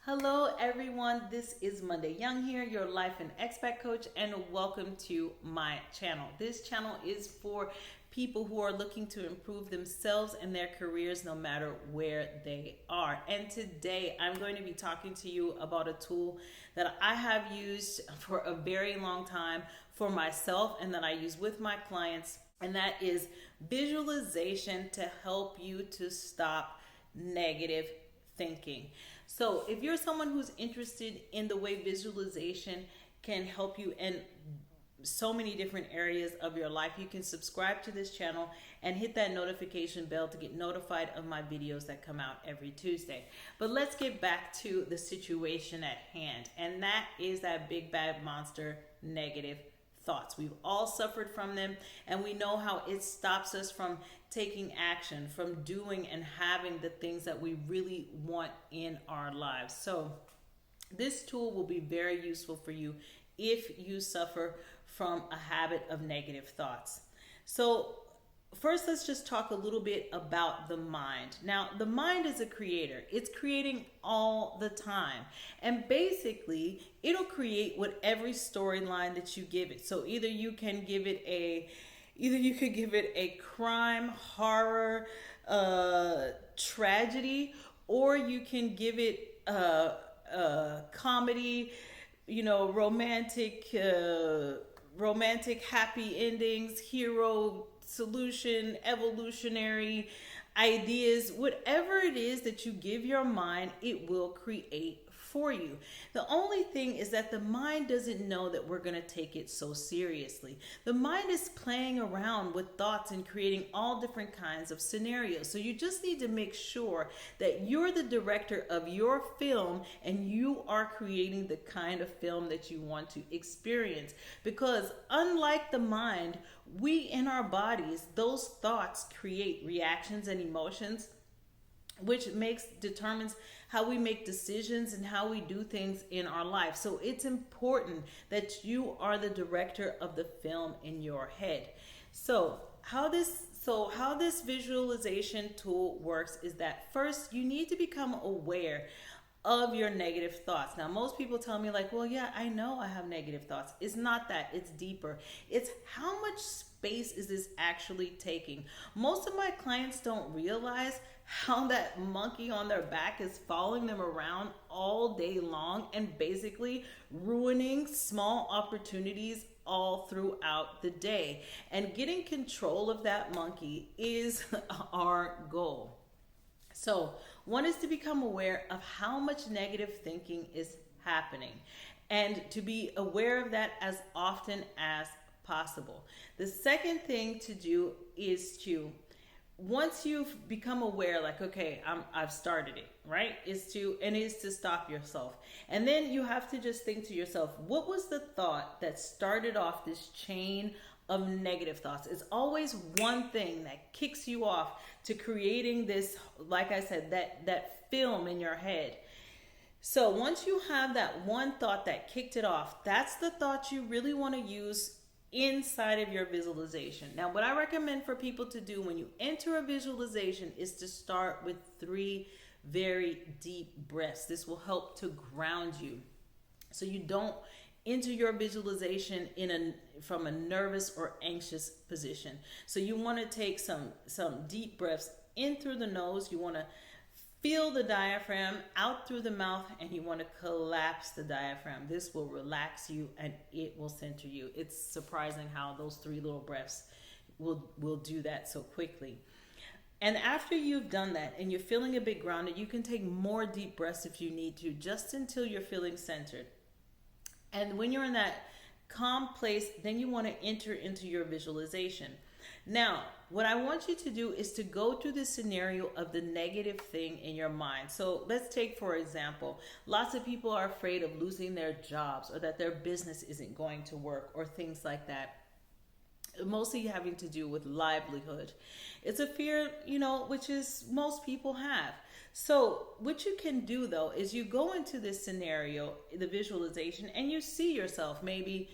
Hello everyone, this is Monday Young here, your life and expat coach, and welcome to my channel. This channel is for people who are looking to improve themselves and their careers no matter where they are. And today I'm going to be talking to you about a tool that I have used for a very long time for myself and that I use with my clients, and that is visualization to help you to stop negative thinking. So if you're someone who's interested in the way visualization can help you in so many different areas of your life, you can subscribe to this channel and hit that notification bell to get notified of my videos that come out every Tuesday. But let's get back to the situation at hand, and that is that big bad monster, negative thoughts. We've all suffered from them, and we know how it stops us from taking action, from doing and having the things that we really want in our lives. So this tool will be very useful for you if you suffer from a habit of negative thoughts. So first, let's just talk a little bit about the mind. Now, the mind is a creator. It's creating all the time. And basically, it'll create whatever storyline that you give it. So either you could give it a crime, horror, tragedy, or you can give it comedy, romantic happy endings, hero solution, evolutionary ideas. Whatever it is that you give your mind, it will create for you. The only thing is that the mind doesn't know that we're going to take it so seriously. The mind is playing around with thoughts and creating all different kinds of scenarios. So you just need to make sure that you're the director of your film and you are creating the kind of film that you want to experience. Because unlike the mind, we in our bodies, those thoughts create reactions and emotions, which determines how we make decisions and how we do things in our life. So it's important that you are the director of the film in your head. So how this visualization tool works is that first you need to become aware of your negative thoughts. Now, most people tell me like, well, yeah, I know I have negative thoughts. It's not that, it's deeper. It's how much space is this actually taking? Most of my clients don't realize how that monkey on their back is following them around all day long and basically ruining small opportunities all throughout the day. And getting control of that monkey is our goal. So one is to become aware of how much negative thinking is happening and to be aware of that as often as possible. The second thing to do is to, once you've become aware, like, okay, I've started it, right? Is to stop yourself. And then you have to just think to yourself, what was the thought that started off this chain of negative thoughts? It's always one thing that kicks you off to creating this, like I said, that film in your head. So once you have that one thought that kicked it off, that's the thought you really want to use inside of your visualization. Now, what I recommend for people to do when you enter a visualization is to start with 3 very deep breaths. This will help to ground you so you don't enter your visualization from a nervous or anxious position. So you want to take some deep breaths in through the nose. You want to feel the diaphragm out through the mouth, and you want to collapse the diaphragm. This will relax you and it will center you. It's surprising how those 3 little breaths will do that so quickly. And after you've done that and you're feeling a bit grounded, you can take more deep breaths if you need to, just until you're feeling centered. And when you're in that calm place, then you want to enter into your visualization. Now, what I want you to do is to go through the scenario of the negative thing in your mind. So let's take, for example, lots of people are afraid of losing their jobs or that their business isn't going to work or things like that. Mostly having to do with livelihood. It's a fear, which is most people have. So what you can do though is you go into this scenario, the visualization, and you see yourself maybe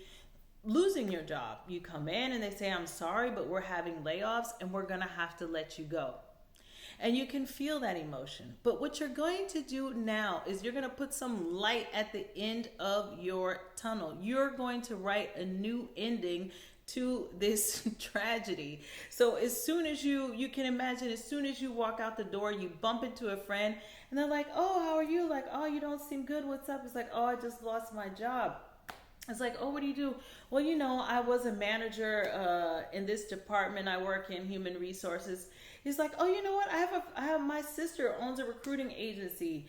losing your job. You come in and they say, I'm sorry, but we're having layoffs and we're going to have to let you go. and you can feel that emotion. But what you're going to do now is you're going to put some light at the end of your tunnel. You're going to write a new ending to this tragedy. So as soon as you can imagine, as soon as you walk out the door, you bump into a friend and they're like, "Oh, how are you?" Like, "Oh, you don't seem good. What's up?" It's like, "Oh, I just lost my job." It's like, "Oh, what do you do?" "Well, I was a manager in this department. I work in human resources." He's like, "Oh, you know what? I have my sister owns a recruiting agency.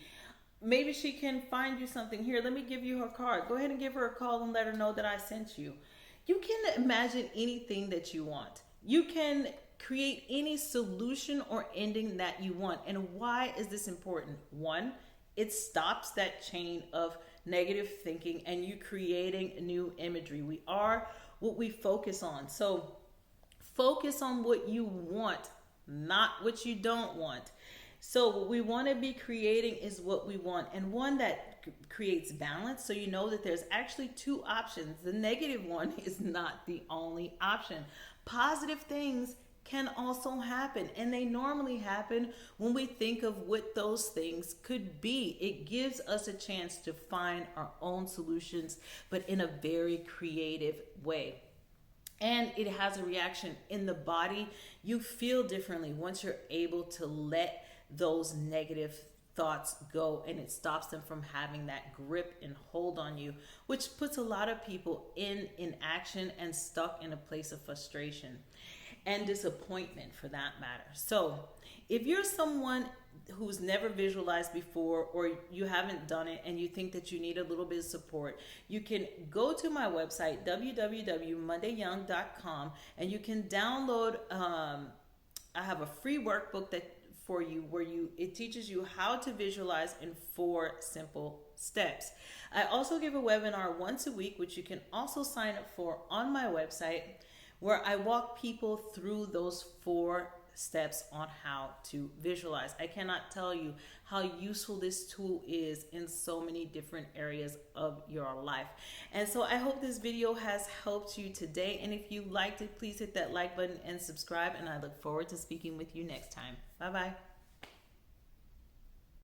Maybe she can find you something. Here, let me give you her card. Go ahead and give her a call and let her know that I sent you." You can imagine anything that you want. You can create any solution or ending that you want. And why is this important? One, it stops that chain of negative thinking and you creating new imagery. We are what we focus on. So focus on what you want, not what you don't want. So what we want to be creating is what we want, and one that creates balance, so you know that there's actually two options. The negative one is not the only option. Positive things can also happen, and they normally happen when we think of what those things could be. It gives us a chance to find our own solutions, but in a very creative way. And it has a reaction in the body. You feel differently once you're able to let those negative thoughts go, and it stops them from having that grip and hold on you, which puts a lot of people in inaction and stuck in a place of frustration and disappointment, for that matter. So if you're someone who's never visualized before, or you haven't done it and you think that you need a little bit of support, you can go to my website www.mondayyoung.com, and you can download I have a free workbook that for you where it teaches you how to visualize in 4 simple steps. I also give a webinar once a week, which you can also sign up for on my website, where I walk people through those 4 steps on how to visualize. I cannot tell you how useful this tool is in so many different areas of your life. And so I hope this video has helped you today. And if you liked it, please hit that like button and subscribe. And I look forward to speaking with you next time. Bye-bye.